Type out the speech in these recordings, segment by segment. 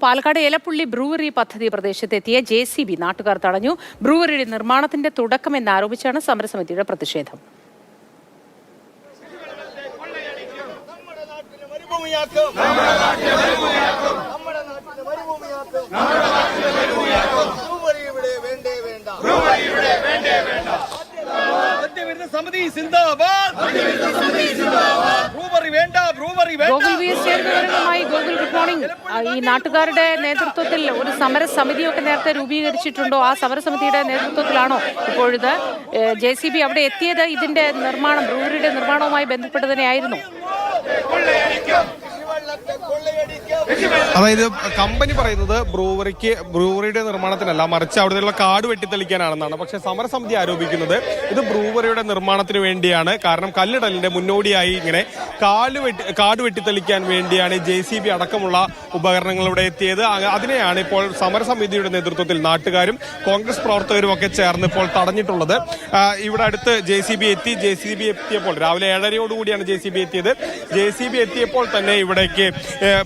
Palakkad Elappully brewery പദ്ധതി പ്രദേശത്തെത്തിയ JCB നാട്ടുകാർ തടഞ്ഞു. ബ്രൂവറിയുടെ നിർമ്മാണത്തിന്റെ തുടക്കമെന്നാരോപിച്ചാണ് സമരസമിതിയുടെ പ്രതിഷേധം. Gokul, good morning. ഈ നാട്ടുകാരുടെ നേതൃത്വത്തിൽ ഒരു സമരസമിതിയൊക്കെ നേരത്തെ രൂപീകരിച്ചിട്ടുണ്ടോ? ആ സമരസമിതിയുടെ നേതൃത്വത്തിലാണോ ഇപ്പോഴത് JCB അവിടെ എത്തിയത്? ഇതിന്റെ നിർമ്മാണം, ബ്രൂവറിയുടെ നിർമ്മാണവുമായി ബന്ധപ്പെട്ട് തന്നെയായിരുന്നു. അതായത് കമ്പനി പറയുന്നത് ബ്രൂവറിയുടെ നിർമ്മാണത്തിനല്ല, മറിച്ച് അവിടെയുള്ള കാട് വെട്ടിത്തെളിക്കാനാണെന്നാണ്. പക്ഷെ സമരസമിതി ആരോപിക്കുന്നത് ഇത് ബ്രൂവറിയുടെ നിർമ്മാണത്തിന് വേണ്ടിയാണ്. കാരണം കല്ലിടലിന്റെ മുന്നോടിയായി ഇങ്ങനെ കാട് വെട്ടിത്തെളിക്കാൻ വേണ്ടിയാണ് JCB അടക്കമുള്ള ഉപകരണങ്ങൾ ഇവിടെ എത്തിയത്. അതിനെയാണ് ഇപ്പോൾ സമരസമിതിയുടെ നേതൃത്വത്തിൽ നാട്ടുകാരും കോൺഗ്രസ് പ്രവർത്തകരും ഒക്കെ ചേർന്ന് ഇപ്പോൾ തടഞ്ഞിട്ടുള്ളത്. ഇവിടെ അടുത്ത് JCB എത്തിയപ്പോൾ രാവിലെ 7:30യോടുകൂടിയാണ് JCB എത്തിയത്. JCB എത്തിയപ്പോൾ തന്നെ ഇവിടേക്ക്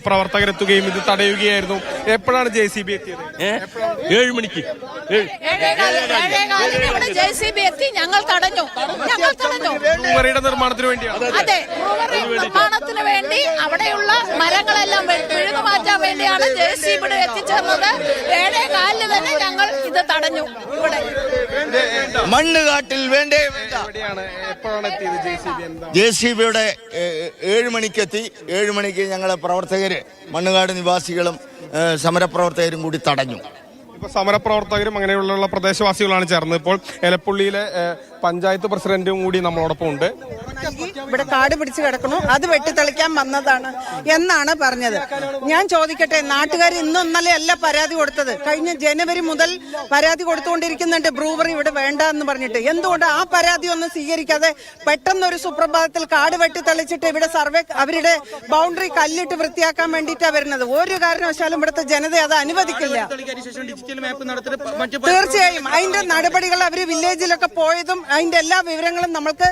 പ്രവർത്തകരെത്തുകയും ഇത് തടയുകയായിരുന്നു. എപ്പോഴാണ് JCB എത്തിയത്? 7 മണിക്ക്. JCB എത്തി, ഞങ്ങൾ തടഞ്ഞു. ബ്രൂവറിയുടെ നിർമ്മാണത്തിന് വേണ്ടിയാണ്. അതെ, ബ്രൂവറി നിർമ്മാണത്തിന് വേണ്ടി അവിടെയുള്ള മരങ്ങളെല്ലാം പിഴുതു മാറ്റാൻ വേണ്ടിയാണ് JCB എത്തിച്ചേർന്നത്. 7:15 തന്നെ ഞങ്ങൾ ഇത് തടഞ്ഞു. ഇവിടെ മണ്ണുകാട്ടിൽ വേണ്ടേ JCBയുടെ 7 മണിക്കെത്തി. 7 മണിക്ക് ഞങ്ങളെ പ്രവർത്തകര്, മണ്ണുകാട് നിവാസികളും സമരപ്രവർത്തകരും കൂടി തടഞ്ഞു. ഇപ്പൊ സമരപ്രവർത്തകരും അങ്ങനെയുള്ള പ്രദേശവാസികളാണ് ചേർന്ന് ഇപ്പോൾ എലപ്പുള്ളിയിലെ പഞ്ചായത്ത് പ്രസിഡന്റും കൂടി നമ്മളോടൊപ്പം ഉണ്ട്. ഇവിടെ കാട് പിടിച്ച് കിടക്കണു, അത് വെട്ടിത്തെളിക്കാൻ വന്നതാണ് എന്നാണ് പറഞ്ഞത്. ഞാൻ ചോദിക്കട്ടെ, നാട്ടുകാർ ഇന്നൊന്നല്ലേ അല്ല പരാതി കൊടുത്തത്? കഴിഞ്ഞ ജനുവരി മുതൽ പരാതി കൊടുത്തുകൊണ്ടിരിക്കുന്നുണ്ട് ബ്രൂവറി ഇവിടെ വേണ്ട എന്ന് പറഞ്ഞിട്ട്. എന്തുകൊണ്ട് ആ പരാതി ഒന്നും സ്വീകരിക്കാതെ പെട്ടെന്നൊരു സുപ്രഭാതത്തിൽ കാട് വെട്ടിത്തെളിച്ചിട്ട് ഇവിടെ സർവേ, അവരുടെ ബൗണ്ടറി കല്ലിട്ട് വൃത്തിയാക്കാൻ വേണ്ടിയിട്ടാണ് വരുന്നത്? ഒരു കാരണവശാലും ഇവിടുത്തെ ജനത അത് അനുവദിക്കില്ല. തീർച്ചയായും അതിന്റെ നടപടികൾ അവര് വില്ലേജിലൊക്കെ പോയതും അതിന്റെ എല്ലാ വിവരങ്ങളും നമ്മൾക്ക്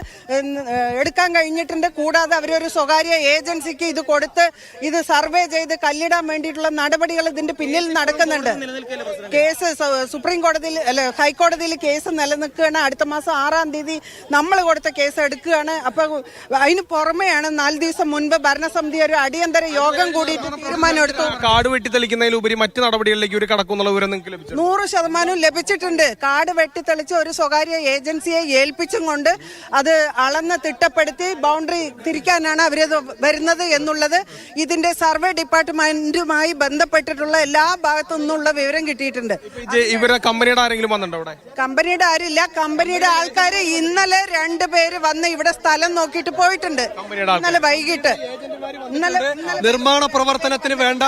എടുക്കാൻ കഴിഞ്ഞിട്ടുണ്ട്. കൂടാതെ അവരൊരു സ്വകാര്യ ഏജൻസിക്ക് ഇത് കൊടുത്ത് ഇത് സർവേ ചെയ്ത് കല്ലിടാൻ വേണ്ടിയിട്ടുള്ള നടപടികൾ ഇതിന്റെ പിന്നിൽ നടക്കുന്നുണ്ട്. കേസ് സുപ്രീം കോടതിയിൽ, അല്ല ഹൈക്കോടതിയിൽ കേസ് നിലനിൽക്കുകയാണ്. അടുത്ത മാസം 6-ാം തീയതി നമ്മൾ കൊടുത്ത കേസ് എടുക്കുകയാണ്. അപ്പൊ അതിന് പുറമെയാണ് 4 ദിവസം മുൻപ് ഭരണസമിതി ഒരു അടിയന്തര യോഗം കൂടിയിട്ട് തീരുമാനം എടുത്തു. കാട് വെട്ടിത്തെളിക്കുന്നതിലുപരി മറ്റു നടപടികളിലേക്ക് ഒരു കടക്കുന്നുള്ള വിവരം 100% ലഭിച്ചിട്ടുണ്ട്. കാട് വെട്ടിത്തെളിച്ച് ഒരു സ്വകാര്യ ഏജൻസിയെ ഏൽപ്പിച്ചും കൊണ്ട് അത് അളന്ന് തിട്ടപ്പെടുത്തി ബൗണ്ടറി തിരിക്കാനാണ് അവരത് വരുന്നത് എന്നുള്ളത് ഇതിന്റെ സർവേ ഡിപ്പാർട്ട്മെന്റുമായി ബന്ധപ്പെട്ടിട്ടുള്ള എല്ലാ ഭാഗത്തു നിന്നുള്ള വിവരം കിട്ടിയിട്ടുണ്ട്. ഇവരെ കമ്പനിയുടെ ആരെങ്കിലും വന്നിട്ടുണ്ടോ ഇവിടെ? കമ്പനിയുടെ ആരില്ല. കമ്പനിയുടെ ആൾക്കാര് ഇന്നലെ 2 പേര് വന്ന് ഇവിടെ സ്ഥലം നോക്കിയിട്ട് പോയിട്ടുണ്ട്. ഇന്നലെ വൈകിട്ട് നിർമ്മാണ പ്രവർത്തനത്തിന് വേണ്ട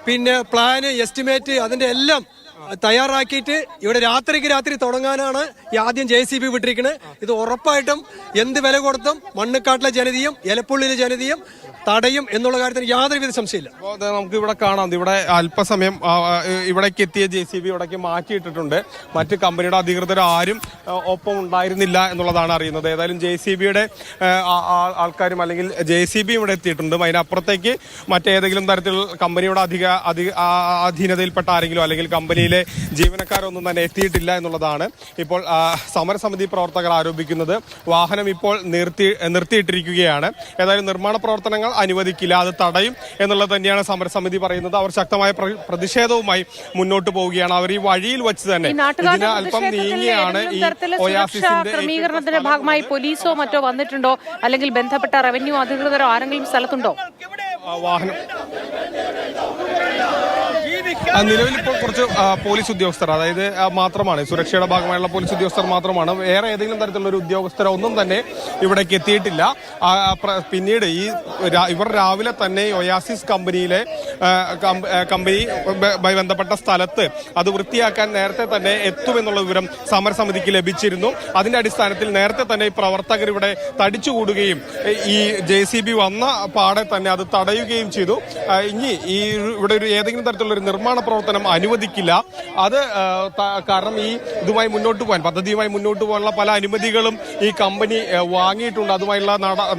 പിന്നെ പ്ലാന്, എസ്റ്റിമേറ്റ്, അതിന്റെ എല്ലാം തയ്യാറാക്കിയിട്ട് ഇവിടെ രാത്രിക്ക് രാത്രി തുടങ്ങാനാണ് ആദ്യം JCB വിട്ടിരിക്കുന്നത്. ഇത് ഉറപ്പായിട്ടും എന്ത് വില കൊടുത്തും മണ്ണുകാട്ടിലെ ജനതയും എലപ്പുള്ളിയിലെ ജനതയും തടയും എന്നുള്ള കാര്യത്തിന് യാതൊരുവിധ സംശയമില്ല. നമുക്ക് ഇവിടെ കാണാം, ഇവിടെ അല്പസമയം ഇവിടേക്ക് എത്തിയ JCB ഇവിടേക്ക് മാറ്റിയിട്ടിട്ടുണ്ട്. മറ്റ് കമ്പനിയുടെ അധികൃതർ ആരും ഒപ്പം ഉണ്ടായിരുന്നില്ല എന്നുള്ളതാണ് അറിയുന്നത്. ഏതായാലും JCBയുടെ ആൾക്കാരും അല്ലെങ്കിൽ JCB ഇവിടെ എത്തിയിട്ടുണ്ട്. അതിനപ്പുറത്തേക്ക് മറ്റേതെങ്കിലും തരത്തിലുള്ള കമ്പനിയുടെ അധീനതയിൽപ്പെട്ട ആരെങ്കിലും അല്ലെങ്കിൽ കമ്പനിയിലെ ജീവനക്കാരൊന്നും തന്നെ എത്തിയിട്ടില്ല എന്നുള്ളതാണ് ഇപ്പോൾ സമരസമിതി പ്രവർത്തകർ ആരോപിക്കുന്നത്. വാഹനം ഇപ്പോൾ നിർത്തിയിട്ടിരിക്കുകയാണ്. ഏതായാലും നിർമ്മാണ പ്രവർത്തനങ്ങൾ അനുവദിക്കില്ല, അത് തടയും എന്നുള്ളത് തന്നെയാണ് സമരസമിതി പറയുന്നത്. അവർ ശക്തമായ പ്രതിഷേധവുമായി മുന്നോട്ട് പോവുകയാണ്. അവർ ഈ വഴിയിൽ വെച്ച് തന്നെ ഇതിന് അല്പം നീങ്ങിയാണ് ഈ ക്രമീകരണത്തിന്റെ ഭാഗമായി പോലീസോ മറ്റോ വന്നിട്ടുണ്ടോ? അല്ലെങ്കിൽ ബന്ധപ്പെട്ട റവന്യൂ അധികൃതരോ ആരെങ്കിലും സ്ഥലത്തുണ്ടോ? വാഹനം നിലവിൽ ഇപ്പോൾ കുറച്ച് പോലീസ് ഉദ്യോഗസ്ഥർ, അതായത് മാത്രമാണ്, സുരക്ഷയുടെ ഭാഗമായുള്ള പോലീസ് ഉദ്യോഗസ്ഥർ മാത്രമാണ്. വേറെ ഏതെങ്കിലും തരത്തിലുള്ള ഒരു ഉദ്യോഗസ്ഥരോ ഒന്നും തന്നെ ഇവിടേക്ക് എത്തിയിട്ടില്ല. പിന്നീട് ഇവർ രാവിലെ തന്നെ ഒയാസിസ് കമ്പനിയുമായി ബന്ധപ്പെട്ട സ്ഥലത്ത് അത് വൃത്തിയാക്കാൻ നേരത്തെ തന്നെ എത്തുമെന്നുള്ള വിവരം സമരസമിതിക്ക് ലഭിച്ചിരുന്നു. അതിന്റെ അടിസ്ഥാനത്തിൽ നേരത്തെ തന്നെ ഈ പ്രവർത്തകർ ഇവിടെ തടിച്ചുകൂടുകയും ഈ JCB വന്ന പാടെ തന്നെ അത് തടയുകയും ചെയ്തു. ഇനി ഇവിടെ ഏതെങ്കിലും തരത്തിലുള്ള ഒരു നിർമ്മാണ പ്രവർത്തനം അനുവദിക്കില്ല. അത് കാരണം ഇതുമായി മുന്നോട്ട് പോകാൻ, പദ്ധതിയുമായി മുന്നോട്ട് പോകാനുള്ള പല അനുമതികളും ഈ കമ്പനി വാങ്ങിയിട്ടുണ്ട്. അതുമായുള്ള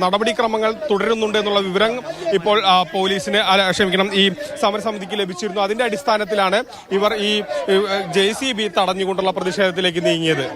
നടപടിക്രമങ്ങൾ തുടരുന്നുണ്ട് എന്നുള്ള വിവരം ഇപ്പോൾ പോലീസിന് ഈ സമരസമിതിക്ക് ലഭിച്ചിരുന്നു. അതിന്റെ അടിസ്ഥാനത്തിലാണ് ഇവർ ഈ JCB തടഞ്ഞുകൊണ്ടുള്ള പ്രതിഷേധത്തിലേക്ക് നീങ്ങിയത്.